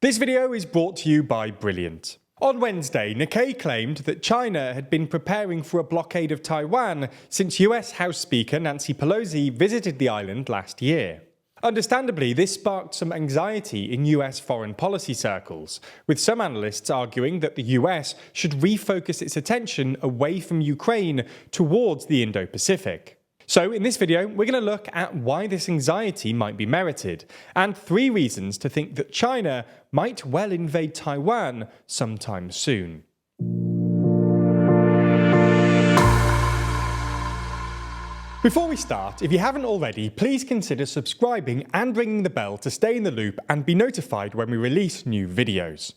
This video is brought to you by Brilliant. On Wednesday, Nikkei claimed that China had been preparing for a blockade of Taiwan since US House Speaker Nancy Pelosi visited the island last year. Understandably, this sparked some anxiety in US foreign policy circles, with some analysts arguing that the US should refocus its attention away from Ukraine towards the Indo-Pacific. So in this video, we're going to look at why this anxiety might be merited, and 3 reasons to think that China might well invade Taiwan sometime soon. Before we start, if you haven't already, please consider subscribing and ringing the bell to stay in the loop and be notified when we release new videos.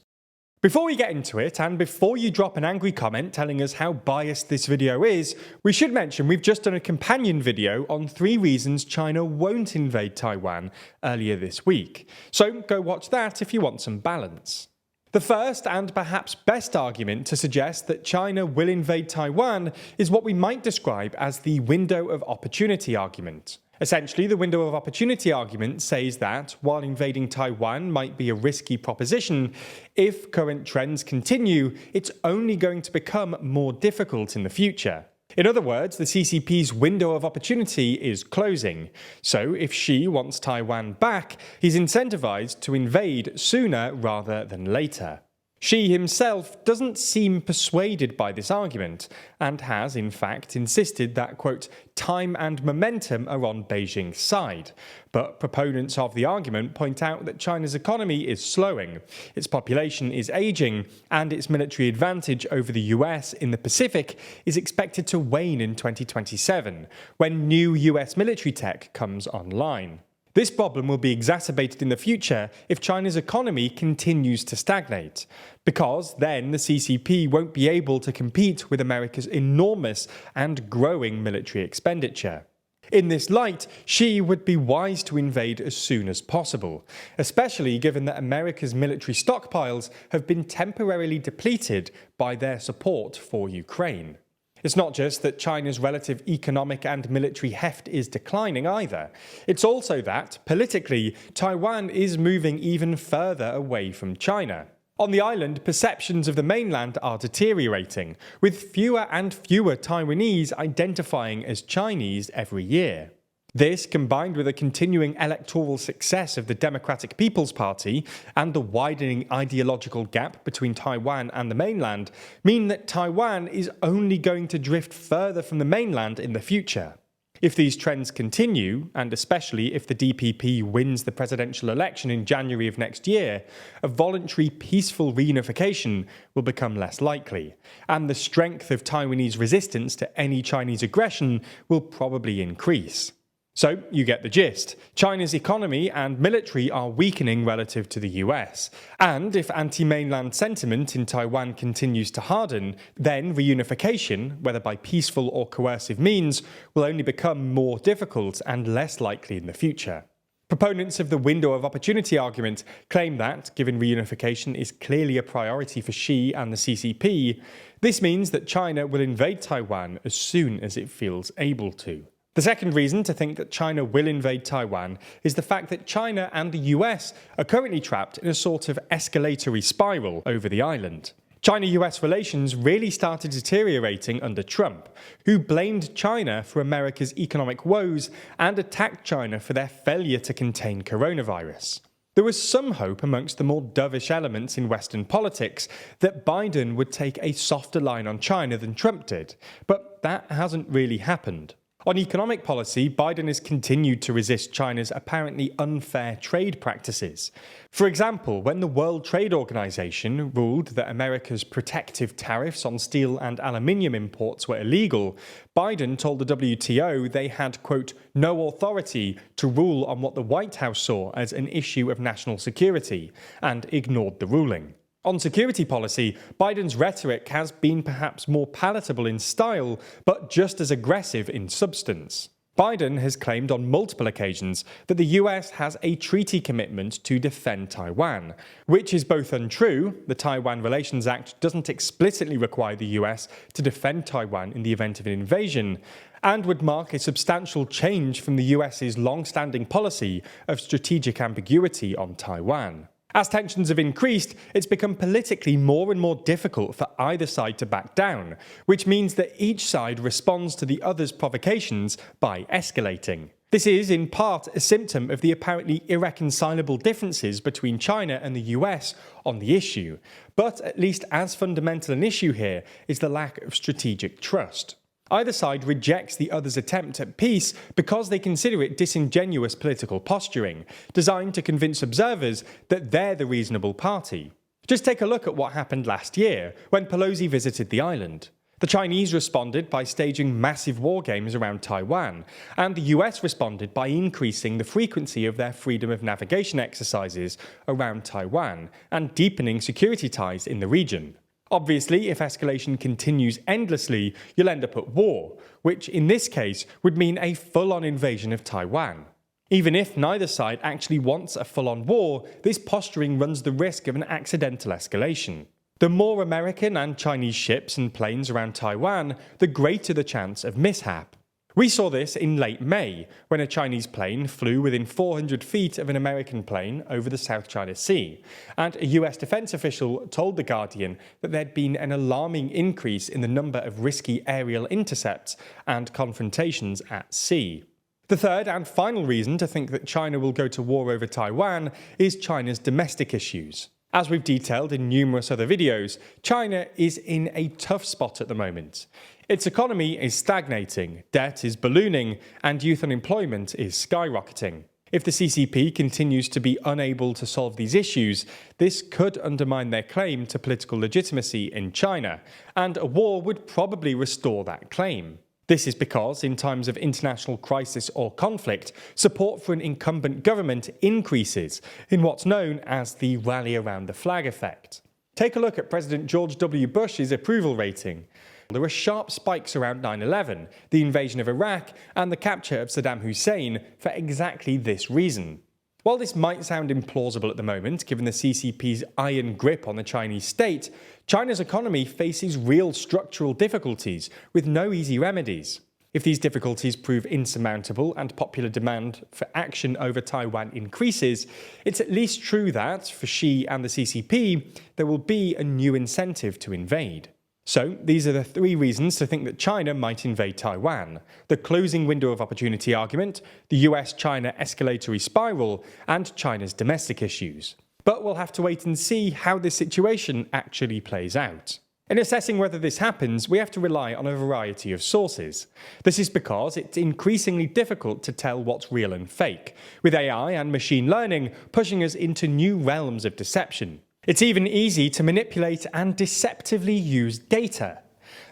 Before we get into it, and before you drop an angry comment telling us how biased this video is, we should mention we've just done a companion video on 3 reasons China won't invade Taiwan earlier this week. So go watch that if you want some balance. The first and perhaps best argument to suggest that China will invade Taiwan is what we might describe as the window of opportunity argument. Essentially, the window of opportunity argument says that, while invading Taiwan might be a risky proposition, if current trends continue, it's only going to become more difficult in the future. In other words, the CCP's window of opportunity is closing. So if Xi wants Taiwan back, he's incentivized to invade sooner rather than later. Xi himself doesn't seem persuaded by this argument, and has in fact insisted that, quote, time and momentum are on Beijing's side. But proponents of the argument point out that China's economy is slowing, its population is aging, and its military advantage over the US in the Pacific is expected to wane in 2027, when new US military tech comes online. This problem will be exacerbated in the future if China's economy continues to stagnate, because then the CCP won't be able to compete with America's enormous and growing military expenditure. In this light, Xi would be wise to invade as soon as possible, especially given that America's military stockpiles have been temporarily depleted by their support for Ukraine. It's not just that China's relative economic and military heft is declining either. It's also that, politically, Taiwan is moving even further away from China. On the island, perceptions of the mainland are deteriorating, with fewer and fewer Taiwanese identifying as Chinese every year. This, combined with a continuing electoral success of the Democratic People's Party and the widening ideological gap between Taiwan and the mainland, mean that Taiwan is only going to drift further from the mainland in the future. If these trends continue, and especially if the DPP wins the presidential election in January of next year, a voluntary peaceful reunification will become less likely, and the strength of Taiwanese resistance to any Chinese aggression will probably increase. So, you get the gist. China's economy and military are weakening relative to the US, and if anti-mainland sentiment in Taiwan continues to harden, then reunification, whether by peaceful or coercive means, will only become more difficult and less likely in the future. Proponents of the window of opportunity argument claim that, given reunification is clearly a priority for Xi and the CCP, this means that China will invade Taiwan as soon as it feels able to. The second reason to think that China will invade Taiwan is the fact that China and the US are currently trapped in a sort of escalatory spiral over the island. China-US relations really started deteriorating under Trump, who blamed China for America's economic woes and attacked China for their failure to contain coronavirus. There was some hope amongst the more dovish elements in Western politics that Biden would take a softer line on China than Trump did, but that hasn't really happened. On economic policy, Biden has continued to resist China's apparently unfair trade practices. For example, when the World Trade Organization ruled that America's protective tariffs on steel and aluminium imports were illegal, Biden told the WTO they had, quote, no authority to rule on what the White House saw as an issue of national security, and ignored the ruling. On security policy, Biden's rhetoric has been perhaps more palatable in style, but just as aggressive in substance. Biden has claimed on multiple occasions that the US has a treaty commitment to defend Taiwan, which is both untrue. The Taiwan Relations Act doesn't explicitly require the US to defend Taiwan in the event of an invasion, and would mark a substantial change from the US's long-standing policy of strategic ambiguity on Taiwan. As tensions have increased, it's become politically more and more difficult for either side to back down, which means that each side responds to the other's provocations by escalating. This is, in part, a symptom of the apparently irreconcilable differences between China and the US on the issue, but at least as fundamental an issue here is the lack of strategic trust. Either side rejects the other's attempt at peace because they consider it disingenuous political posturing, designed to convince observers that they're the reasonable party. Just take a look at what happened last year, when Pelosi visited the island. The Chinese responded by staging massive war games around Taiwan, and the US responded by increasing the frequency of their freedom of navigation exercises around Taiwan and deepening security ties in the region. Obviously, if escalation continues endlessly, you'll end up at war, which in this case would mean a full-on invasion of Taiwan. Even if neither side actually wants a full-on war, this posturing runs the risk of an accidental escalation. The more American and Chinese ships and planes around Taiwan, the greater the chance of mishap. We saw this in late May, when a Chinese plane flew within 400 feet of an American plane over the South China Sea, and a US defense official told The Guardian that there'd been an alarming increase in the number of risky aerial intercepts and confrontations at sea. The third and final reason to think that China will go to war over Taiwan is China's domestic issues. As we've detailed in numerous other videos, China is in a tough spot at the moment. Its economy is stagnating, debt is ballooning, and youth unemployment is skyrocketing. If the CCP continues to be unable to solve these issues, this could undermine their claim to political legitimacy in China, and a war would probably restore that claim. This is because, in times of international crisis or conflict, support for an incumbent government increases in what's known as the rally around the flag effect. Take a look at President George W. Bush's approval rating. There were sharp spikes around 9/11, the invasion of Iraq, and the capture of Saddam Hussein for exactly this reason. While this might sound implausible at the moment, given the CCP's iron grip on the Chinese state, China's economy faces real structural difficulties with no easy remedies. If these difficulties prove insurmountable and popular demand for action over Taiwan increases, it's at least true that, for Xi and the CCP, there will be a new incentive to invade. So, these are the three reasons to think that China might invade Taiwan: the closing window of opportunity argument, the US-China escalatory spiral, and China's domestic issues. But we'll have to wait and see how this situation actually plays out. In assessing whether this happens, we have to rely on a variety of sources. This is because it's increasingly difficult to tell what's real and fake, with AI and machine learning pushing us into new realms of deception. It's even easy to manipulate and deceptively use data.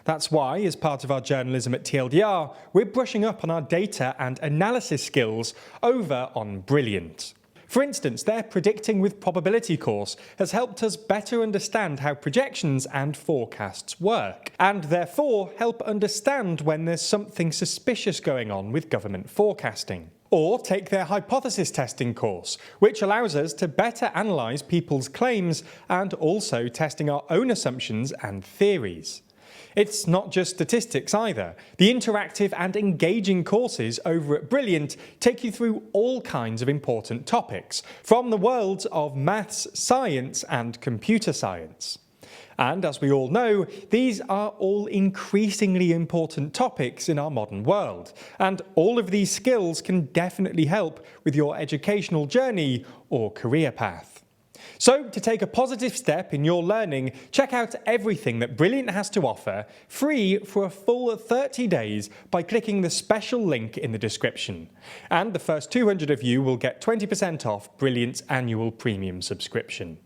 That's why, as part of our journalism at TLDR, we're brushing up on our data and analysis skills over on Brilliant. For instance, their Predicting with Probability course has helped us better understand how projections and forecasts work, and therefore help understand when there's something suspicious going on with government forecasting. Or take their hypothesis testing course, which allows us to better analyse people's claims and also testing our own assumptions and theories. It's not just statistics either. The interactive and engaging courses over at Brilliant take you through all kinds of important topics, from the worlds of maths, science, and computer science. And as we all know, these are all increasingly important topics in our modern world, and all of these skills can definitely help with your educational journey or career path. So, to take a positive step in your learning, check out everything that Brilliant has to offer, free for a full 30 days by clicking the special link in the description. And the first 200 of you will get 20% off Brilliant's annual premium subscription.